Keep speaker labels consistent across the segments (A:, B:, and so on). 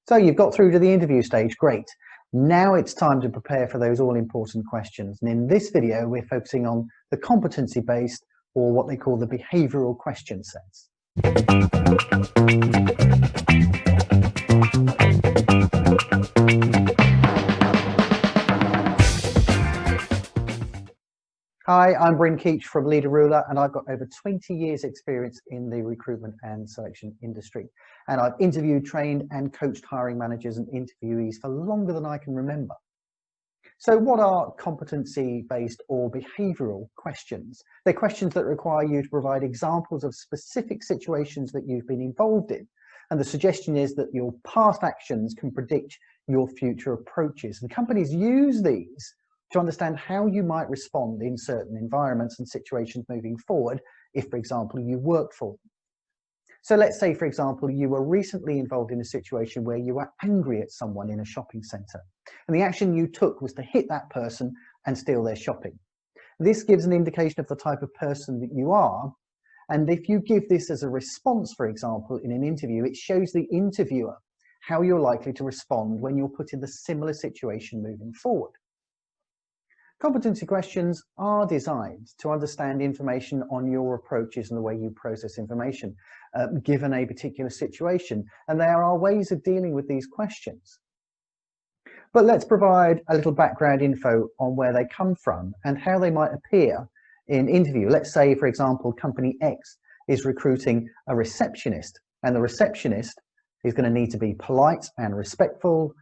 A: So you've got through to the interview stage, great. Now it's time to prepare for those all-important questions. And in this video, we're focusing on the competency-based, or what they call the behavioural question sets. Hi, I'm Bryn Keach from Leader Ruler, and I've got over 20 years experience in the recruitment and selection industry. And I've interviewed, trained and coached hiring managers and interviewees for longer than I can remember. So what are competency-based or behavioural questions? They're questions that require you to provide examples of specific situations that you've been involved in. And the suggestion is that your past actions can predict your future approaches. And companies use these to understand how you might respond in certain environments and situations moving forward if, for example, you work for them. So let's say, for example, you were recently involved in a situation where you were angry at someone in a shopping centre, and the action you took was to hit that person and steal their shopping. This gives an indication of the type of person that you are, and if you give this as a response, for example, in an interview, it shows the interviewer how you're likely to respond when you're put in the similar situation moving forward. Competency questions are designed to understand information on your approaches and the way you process information given a particular situation, and there are ways of dealing with these questions. But let's provide a little background info on where they come from and how they might appear in interview. Let's say, for example, company X is recruiting a receptionist, and the receptionist is going to need to be polite and respectful,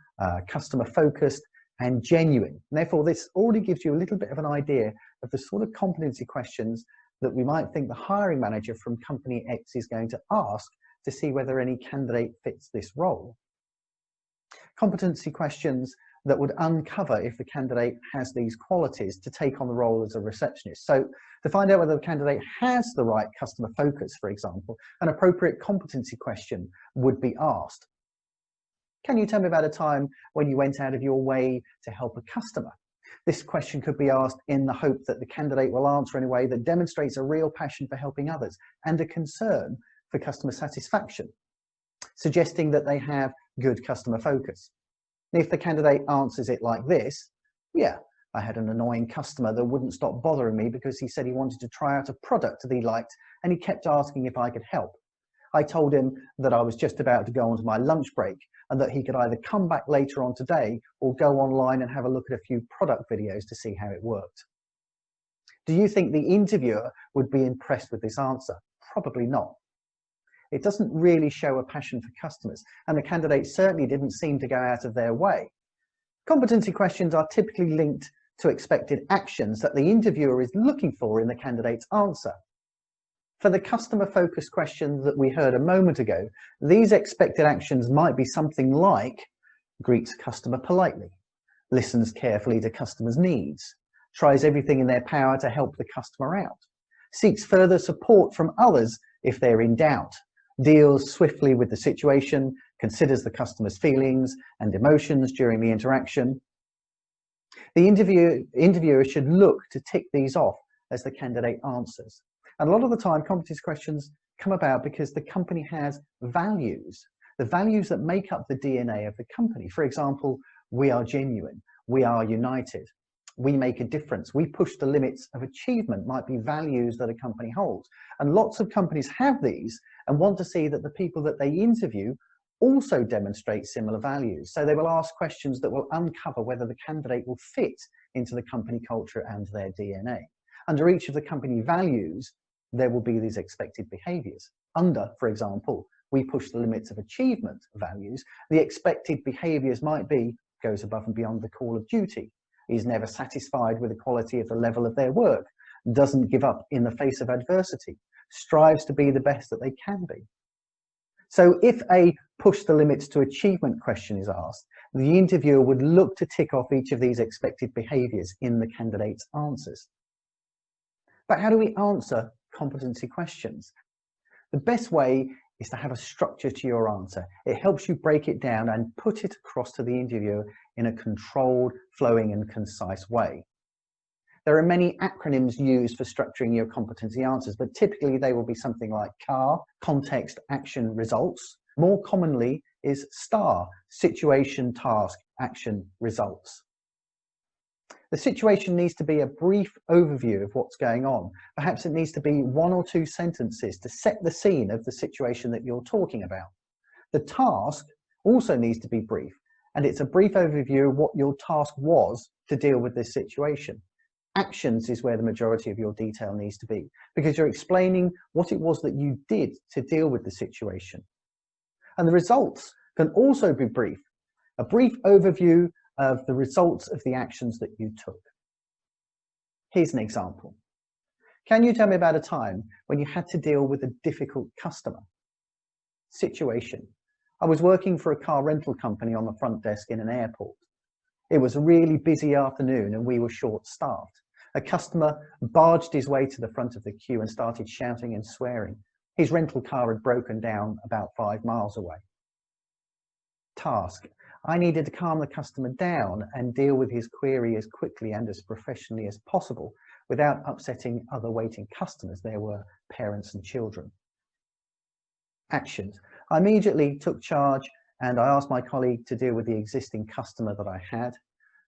A: customer focused and genuine. And therefore, this already gives you a little bit of an idea of the sort of competency questions that we might think the hiring manager from company X is going to ask to see whether any candidate fits this role. Competency questions that would uncover if the candidate has these qualities to take on the role as a receptionist. So to find out whether the candidate has the right customer focus, for example, an appropriate competency question would be asked. Can you tell me about a time when you went out of your way to help a customer? This question could be asked in the hope that the candidate will answer in a way that demonstrates a real passion for helping others and a concern for customer satisfaction, suggesting that they have good customer focus. If the candidate answers it like this, yeah, I had an annoying customer that wouldn't stop bothering me because he said he wanted to try out a product that he liked and he kept asking if I could help. I told him that I was just about to go onto my lunch break and that he could either come back later on today or go online and have a look at a few product videos to see how it worked. Do you think the interviewer would be impressed with this answer? Probably not. It doesn't really show a passion for customers, and the candidate certainly didn't seem to go out of their way. Competency questions are typically linked to expected actions that the interviewer is looking for in the candidate's answer. For the customer-focused question that we heard a moment ago, these expected actions might be something like greets customer politely, listens carefully to customers' needs, tries everything in their power to help the customer out, seeks further support from others if they're in doubt, deals swiftly with the situation, considers the customer's feelings and emotions during the interaction. The interviewer should look to tick these off as the candidate answers. And a lot of the time, competency questions come about because the company has values, the values that make up the DNA of the company. For example, we are genuine, we are united, we make a difference, we push the limits of achievement might be values that a company holds. And lots of companies have these and want to see that the people that they interview also demonstrate similar values. So they will ask questions that will uncover whether the candidate will fit into the company culture and their DNA. Under each of the company values, there will be these expected behaviours. Under, for example, we push the limits of achievement values, the expected behaviours might be goes above and beyond the call of duty, is never satisfied with the quality of the level of their work, doesn't give up in the face of adversity, strives to be the best that they can be. So if a push the limits to achievement question is asked, the interviewer would look to tick off each of these expected behaviours in the candidate's answers. But how do we answer competency questions? The best way is to have a structure to your answer. It helps you break it down and put it across to the interviewer in a controlled, flowing and concise way. There are many acronyms used for structuring your competency answers, but typically they will be something like CAR, context, action, results. More commonly, is STAR, situation, task, action, results. The situation needs to be a brief overview of what's going on. Perhaps it needs to be 1 or 2 sentences to set the scene of the situation that you're talking about. The task also needs to be brief, and it's a brief overview of what your task was to deal with this situation. Actions is where the majority of your detail needs to be, because you're explaining what it was that you did to deal with the situation. And the results can also be brief, a brief overview of the results of the actions that you took. Here's an example. Can you tell me about a time when you had to deal with a difficult customer? Situation. I was working for a car rental company on the front desk in an airport. It was a really busy afternoon and we were short-staffed. A customer barged his way to the front of the queue and started shouting and swearing. His rental car had broken down about 5 miles away. Task. I needed to calm the customer down and deal with his query as quickly and as professionally as possible without upsetting other waiting customers. There were parents and children. Actions. I immediately took charge and I asked my colleague to deal with the existing customer that I had.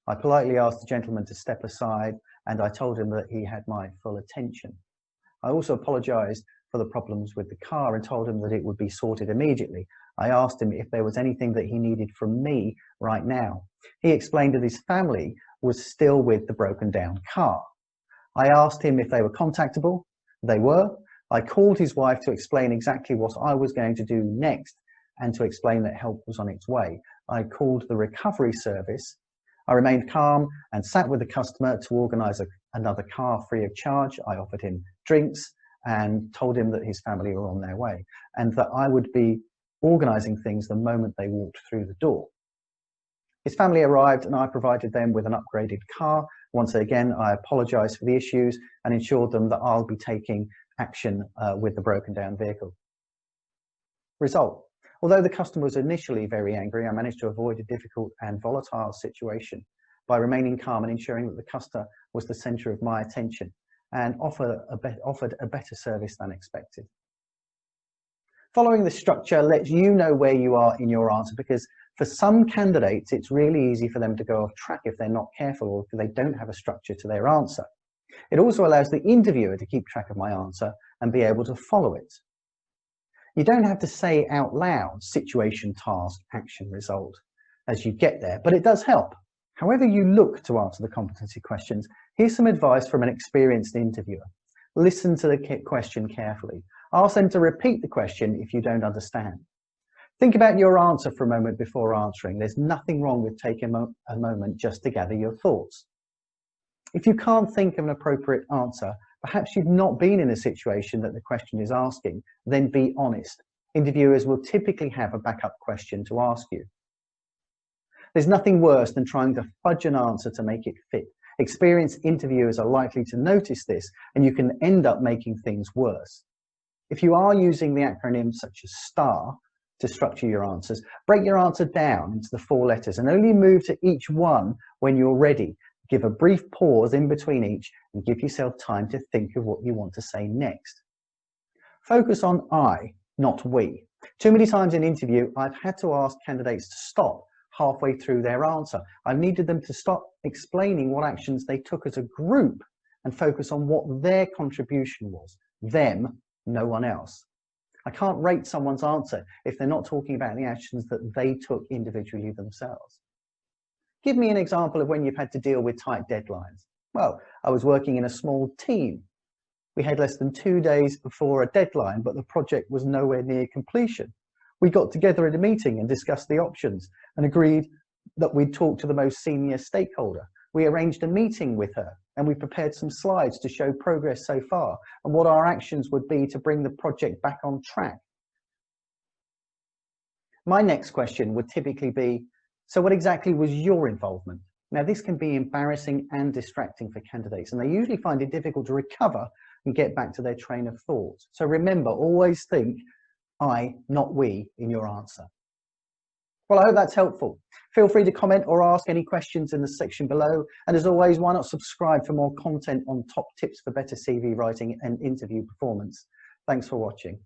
A: I politely asked the gentleman to step aside and I told him that he had my full attention. I also apologized for the problems with the car and told him that it would be sorted immediately. I asked him if there was anything that he needed from me right now. He explained that his family was still with the broken down car. I asked him if they were contactable. They were. I called his wife to explain exactly what I was going to do next and to explain that help was on its way. I called the recovery service. I remained calm and sat with the customer to organise another car free of charge. I offered him drinks and told him that his family were on their way and that I would be organising things the moment they walked through the door. His family arrived and I provided them with an upgraded car. Once again, I apologised for the issues and ensured them that I'll be taking action with the broken down vehicle. Result. Although the customer was initially very angry, I managed to avoid a difficult and volatile situation by remaining calm and ensuring that the customer was the centre of my attention and offered a better service than expected. Following the structure lets you know where you are in your answer, because for some candidates, it's really easy for them to go off track if they're not careful or if they don't have a structure to their answer. It also allows the interviewer to keep track of my answer and be able to follow it. You don't have to say out loud situation, task, action, result as you get there, but it does help. However you look to answer the competency questions, here's some advice from an experienced interviewer. Listen to the question carefully. Ask them to repeat the question if you don't understand. Think about your answer for a moment before answering. There's nothing wrong with taking a moment just to gather your thoughts. If you can't think of an appropriate answer, perhaps you've not been in a situation that the question is asking, then be honest. Interviewers will typically have a backup question to ask you. There's nothing worse than trying to fudge an answer to make it fit. Experienced interviewers are likely to notice this, and you can end up making things worse. If you are using the acronyms such as STAR to structure your answers, break your answer down into the 4 letters and only move to each one when you're ready. Give a brief pause in between each and give yourself time to think of what you want to say next. Focus on I, not we. Too many times in interview, I've had to ask candidates to stop halfway through their answer. I've needed them to stop explaining what actions they took as a group and focus on what their contribution was. Them, no one else. I can't rate someone's answer if they're not talking about the actions that they took individually themselves. Give me an example of when you've had to deal with tight deadlines. Well, I was working in a small team. We had less than 2 days before a deadline, but the project was nowhere near completion. We got together at a meeting and discussed the options and agreed that we'd talk to the most senior stakeholder. We arranged a meeting with her and we prepared some slides to show progress so far and what our actions would be to bring the project back on track. My next question would typically be, so what exactly was your involvement? Now, this can be embarrassing and distracting for candidates, and they usually find it difficult to recover and get back to their train of thought. So remember, always think I, not we, in your answer. Well, I hope that's helpful. Feel free to comment or ask any questions in the section below. And as always, why not subscribe for more content on top tips for better CV writing and interview performance. Thanks for watching.